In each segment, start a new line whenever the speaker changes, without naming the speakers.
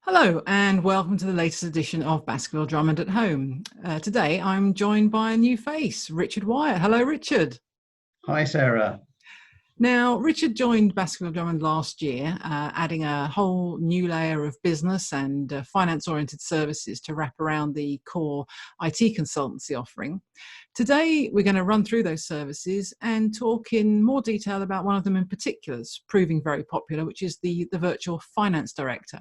Hello and welcome to the latest edition of Baskerville Drummond at Home. Today I'm joined by a new face, Richard Wyatt. Hello, Richard.
Hi, Sarah.
Now, Richard joined Baskerville Drummond last year, adding a whole new layer of business and finance-oriented services to wrap around the core IT consultancy offering. Today, we're going to run through those services and talk in more detail about one of them in particular, that's proving very popular, which is the virtual finance director.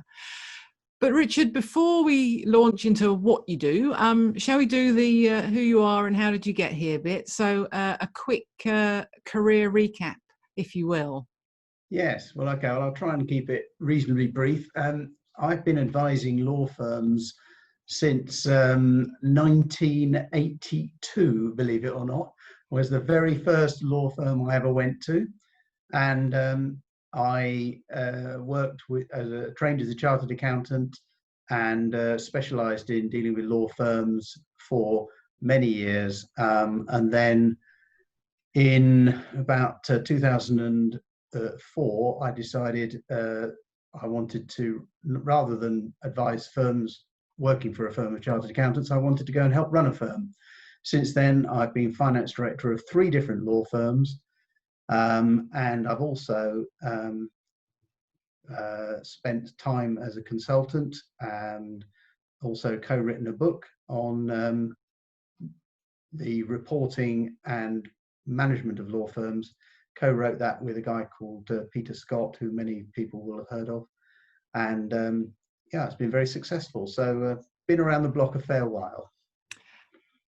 But Richard, before we launch into what you do, shall we do the who you are and how did you get here bit? So a quick career recap, if you will.
Yes, well, okay, well, I'll try and keep it reasonably brief. I've been advising law firms since 1982, believe it or not, was the very first law firm I ever went to. And I worked trained as a chartered accountant and specialised in dealing with law firms for many years. And then in about 2004, I decided I wanted to, rather than advise firms working for a firm of chartered accountants, I wanted to go and help run a firm. Since then, I've been finance director of 3 different law firms. And I've also spent time as a consultant and also co-written a book on the reporting and management of law firms. Co-wrote that with a guy called Peter Scott, who many people will have heard of. And yeah, it's been very successful. So been around the block a fair while.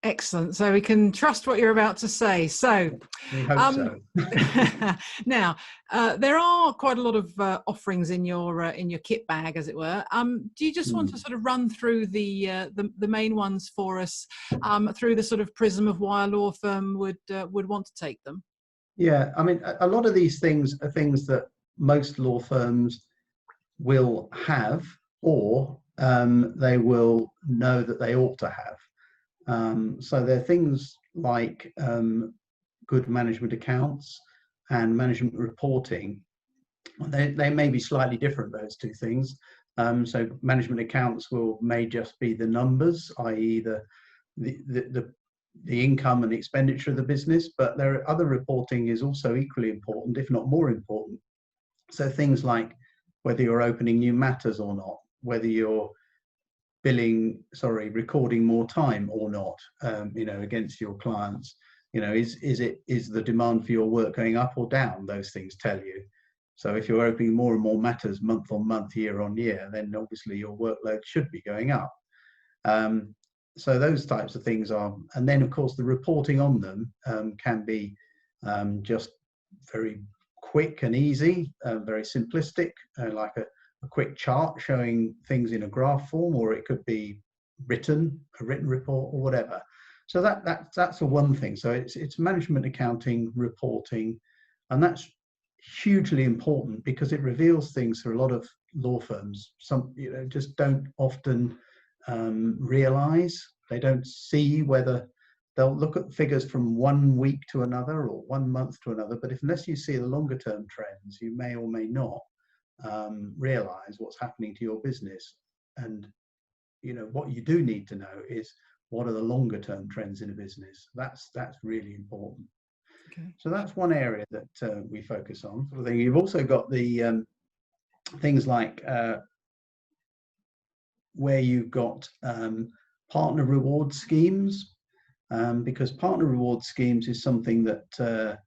Excellent. So we can trust what you're about to say. So
we hope so.
Now, there are quite a lot of offerings in your kit bag, as it were. Do you just want to sort of run through the main ones for us through the sort of prism of why a law firm would want to take them?
Yeah, I mean, a lot of these things are things that most law firms will have, or they will know that they ought to have. So there are things like good management accounts and management reporting. They may be slightly different, those two things. So management accounts may just be the numbers, i.e. the income and expenditure of the business, but there are other reporting is also equally important, if not more important. So things like whether you're opening new matters or not, whether you're recording more time or not, against your clients. Is the demand for your work going up or down? Those things tell you. So if you're opening more and more matters month on month, year on year, then obviously your workload should be going up. So those types of things are, and then of course the reporting on them can be just very quick and easy, very simplistic, like a quick chart showing things in a graph form, or it could be a written report or whatever. So that's the one thing. So it's management accounting, reporting, and that's hugely important because it reveals things for a lot of law firms. Some just don't often realize. They don't see whether they'll look at figures from 1 week to another or 1 month to another, but unless you see the longer term trends, you may or may not realize what's happening to your business. And what you do need to know is what are the longer term trends in a business. That's really important.
Okay. So
that's one area that we focus on. Sort of thing. You've also got the things like where you've got partner reward schemes, because partner reward schemes is something that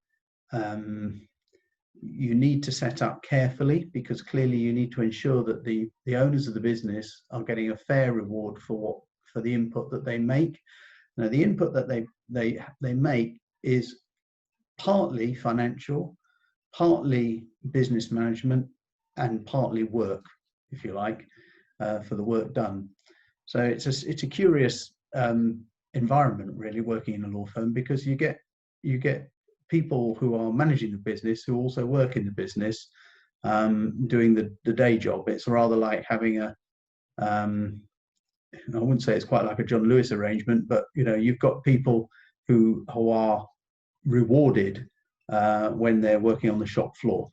you need to set up carefully, because clearly you need to ensure that the owners of the business are getting a fair reward for the input that they make. Now, the input that they make is partly financial, partly business management, and partly work, if you like, for the work done. So it's a curious environment, really, working in a law firm, because you get people who are managing the business who also work in the business, doing the day job. It's rather like having I wouldn't say it's quite like a John Lewis arrangement, but you've got people who are rewarded when they're working on the shop floor,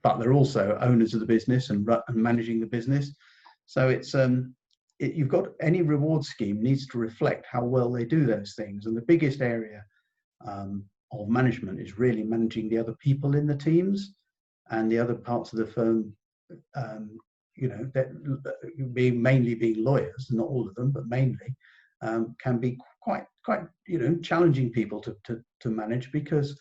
but they're also owners of the business and managing the business. So you've got, any reward scheme needs to reflect how well they do those things. And the biggest area of management is really managing the other people in the teams and the other parts of the firm. That mainly being lawyers, not all of them, but mainly, can be quite challenging people to manage, because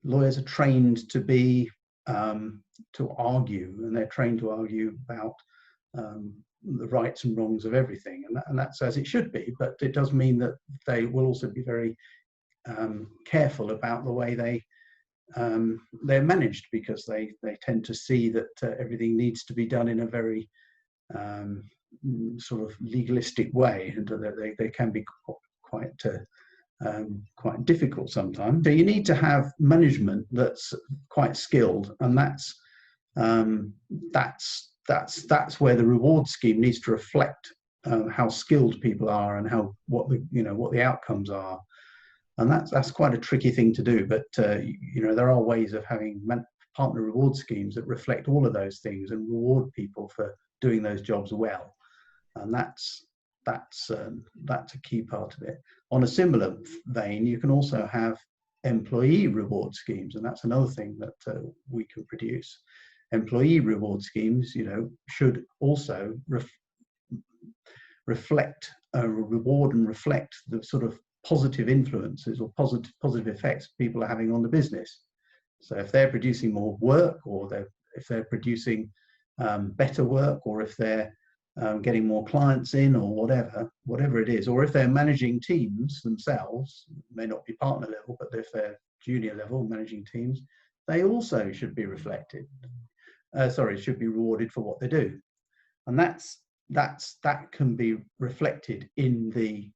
lawyers are trained to be to argue, and they're trained to argue about the rights and wrongs of everything, and that's as it should be. But it does mean that they will also be very careful about the way they're managed, because they tend to see that everything needs to be done in a very sort of legalistic way, and they can be quite difficult sometimes. So you need to have management that's quite skilled, and that's where the reward scheme needs to reflect how skilled people are and what the outcomes are. And that's quite a tricky thing to do, but there are ways of having partner reward schemes that reflect all of those things and reward people for doing those jobs well. And that's a key part of it. On a similar vein, you can also have employee reward schemes, and that's another thing that we can produce. Employee reward schemes, should also reflect reward and reflect the sort of positive influences or positive effects people are having on the business. So if they're producing more work, or if they're producing better work, or if they're getting more clients in, or whatever it is, or if they're managing teams themselves, may not be partner level, but if they're junior level managing teams, they also should be reflected. Should be rewarded for what they do, and that can be reflected in the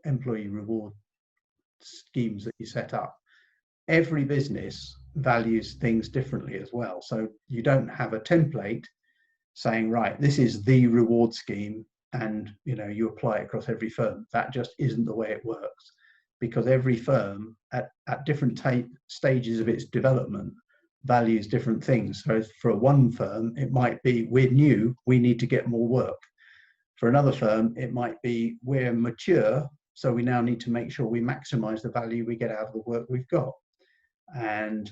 employee reward schemes that you set up. Every business values things differently as well, so you don't have a template saying, right, this is the reward scheme, and you apply it across every firm. That just isn't the way it works, because every firm at different stages of its development values different things. So for one firm, it might be, we're new, we need to get more work. For another firm, it might be, we're mature, so we now need to make sure we maximize the value we get out of the work we've got. And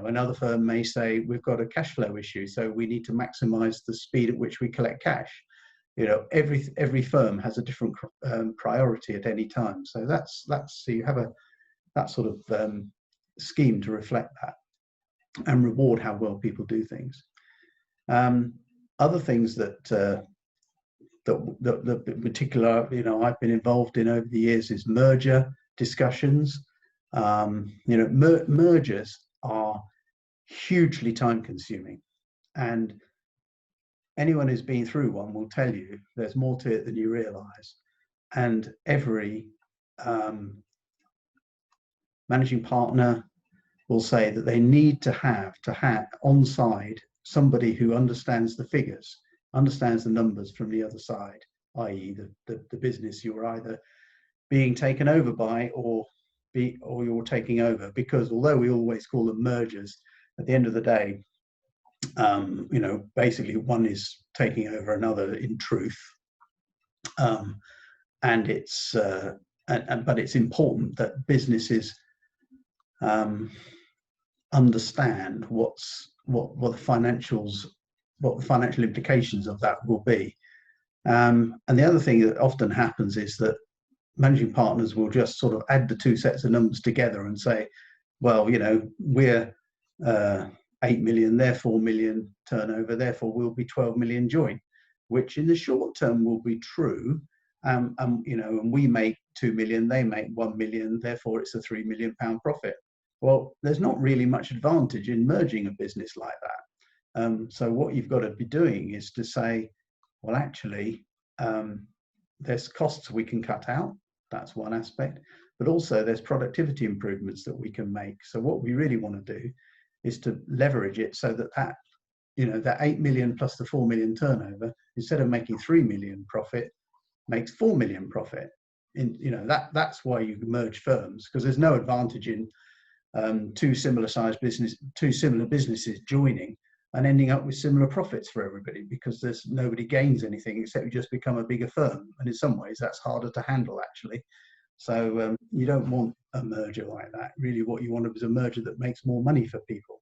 another firm may say, we've got a cash flow issue, so we need to maximize the speed at which we collect cash. Every firm has a different priority at any time. So so you have that sort of scheme to reflect that and reward how well people do things. Other things that in particular, I've been involved in over the years is merger discussions. Mergers are hugely time consuming, and anyone who's been through one will tell you there's more to it than you realize. And every managing partner will say that they need to have on side somebody who understands the figures, understands the numbers from the other side, i.e. the business you're either being taken over by or you're taking over. Because although we always call them mergers, at the end of the day, basically one is taking over another in truth, and it's but it's important that businesses understand what the financial implications of that will be. And the other thing that often happens is that managing partners will just sort of add the two sets of numbers together and say, well, we're 8 million, they're 4 million turnover, therefore we'll be 12 million joint, which in the short term will be true. And we make 2 million, they make 1 million, therefore it's a £3 million profit. Well, there's not really much advantage in merging a business like that. So what you've got to be doing is to say, well, actually, there's costs we can cut out. That's one aspect. But also there's productivity improvements that we can make. So what we really want to do is to leverage it so that 8 million plus the 4 million turnover, instead of making 3 million profit, makes 4 million profit. That's why you merge firms, because there's no advantage in two similar businesses joining and ending up with similar profits for everybody, because there's nobody gains anything except you just become a bigger firm. And in some ways that's harder to handle, actually. So you don't want a merger like that. Really what you want is a merger that makes more money for people.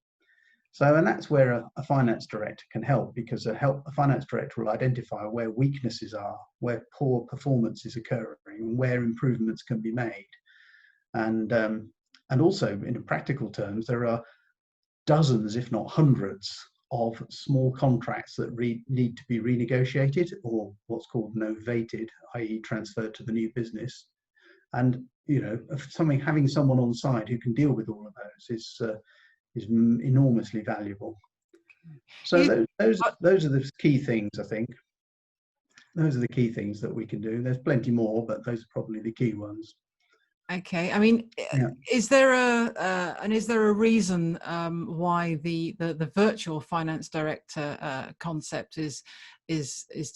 So, and that's where a finance director can help, because a finance director will identify where weaknesses are, where poor performance is occurring, and where improvements can be made. And also, in practical terms, there are dozens, if not hundreds, of small contracts that need to be renegotiated, or what's called novated, i.e. transferred to the new business. And having someone on side who can deal with all of those is enormously valuable. So those are the key things, I think. Those are the key things that we can do. There's plenty more, but those are probably the key ones.
Okay. I mean, yeah. Is there a reason why the virtual finance director concept is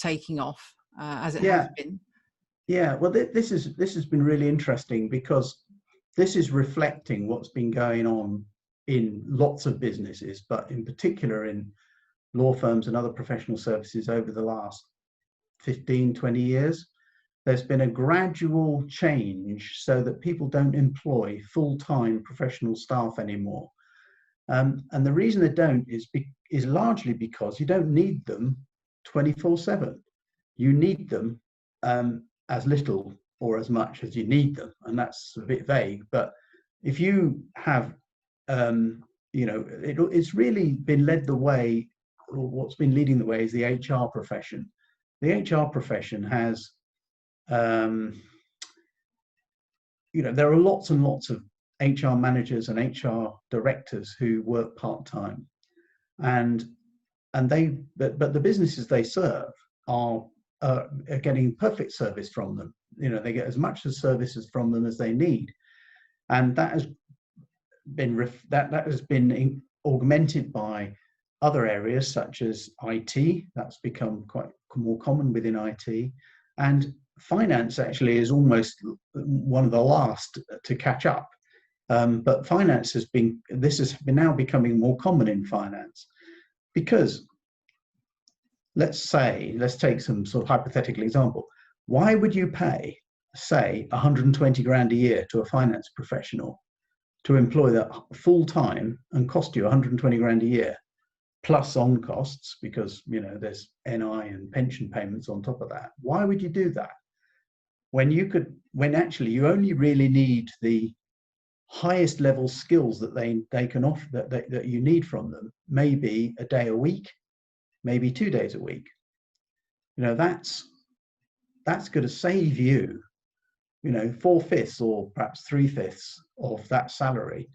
taking off as it has been?
Yeah. Well, this has been really interesting, because this is reflecting what's been going on in lots of businesses, but in particular in law firms and other professional services over the last 15, 20 years. There's been a gradual change so that people don't employ full-time professional staff anymore. And the reason they don't is largely because you don't need them 24/7. You need them as little or as much as you need them. And that's a bit vague, but if you have, it's really been led the way, or what's been leading the way is the HR profession. The HR profession has, there are lots and lots of HR managers and HR directors who work part-time, but the businesses they serve are getting perfect service from them. They get as much services from them as they need, and that has been augmented by other areas such as IT. That's become quite more common within IT, and finance actually is almost one of the last to catch up. But finance has been now becoming more common in finance, because let's take some sort of hypothetical example. Why would you pay, say, 120 grand a year to a finance professional to employ that full time and cost you 120 grand a year, plus on costs, because there's NI and pension payments on top of that? Why would you do that when actually you only really need the highest level skills that they can offer, that you need from them, maybe a day a week, maybe 2 days a week? That's going to save you 4/5 or perhaps 3/5 of that salary,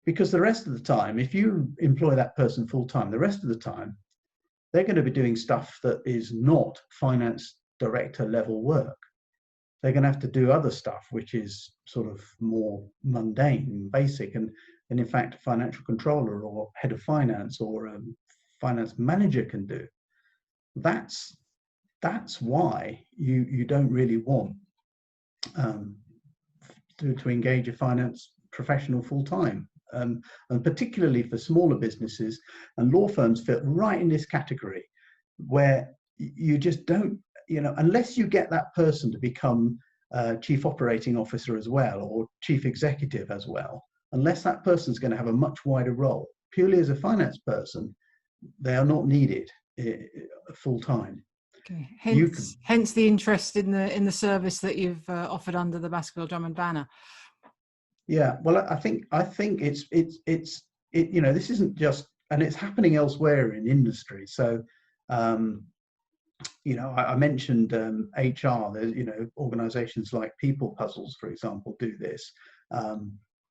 because the rest of the time, if you employ that person full time, the rest of the time they're going to be doing stuff that is not finance director level work. They're going to have to do other stuff which is sort of more mundane, basic, and in fact a financial controller or head of finance or a finance manager can do. That's why you don't really want to engage a finance professional full time, and particularly for smaller businesses, and law firms fit right in this category, where you just don't, unless you get that person to become chief operating officer as well, or chief executive as well, unless that person's going to have a much wider role, purely as a finance person, they are not needed full time.
Okay. Hence the interest in the service that you've offered under the Baskerville Drummond banner.
Yeah, well, I think it's this isn't just, and it's happening elsewhere in industry. So, I mentioned HR. There's organisations like People Puzzles, for example, do this.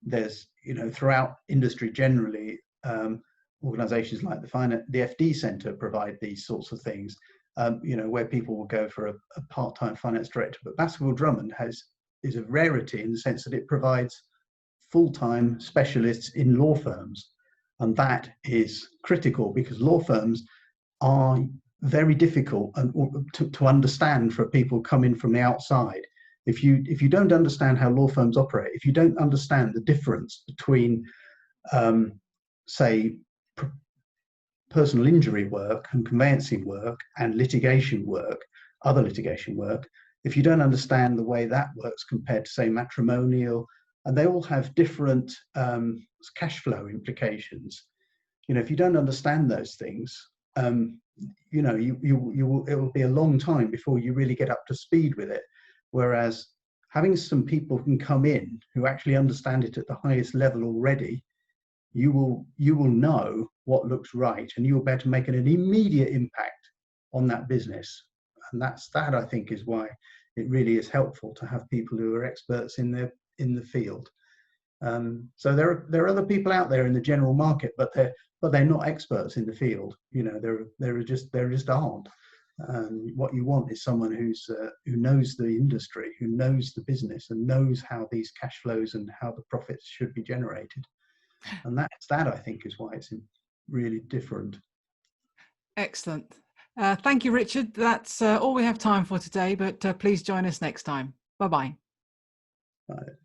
There's throughout industry generally, organisations like the FD Centre provide these sorts of things. Where people will go for a part-time finance director. But Baskerville Drummond is a rarity in the sense that it provides full-time specialists in law firms, and that is critical, because law firms are very difficult to understand for people coming from the outside. If you don't understand how law firms operate, if you don't understand the difference between say personal injury work and conveyancing work and litigation work, other litigation work, if you don't understand the way that works compared to, say, matrimonial, and they all have different cash flow implications. If you don't understand those things, it will be a long time before you really get up to speed with it. Whereas having some people who can come in who actually understand it at the highest level already, you will know what looks right, and you will be able to make an immediate impact on that business. And that I think is why it really is helpful to have people who are experts in the field. So there are other people out there in the general market, but they're not experts in the field. There just aren't. What you want is someone who knows the industry, who knows the business, and knows how these cash flows and how the profits should be generated. And that I think is why it's really different.
Excellent. Thank you, Richard. That's all we have time for today, but please join us next time. Bye-bye.
Bye.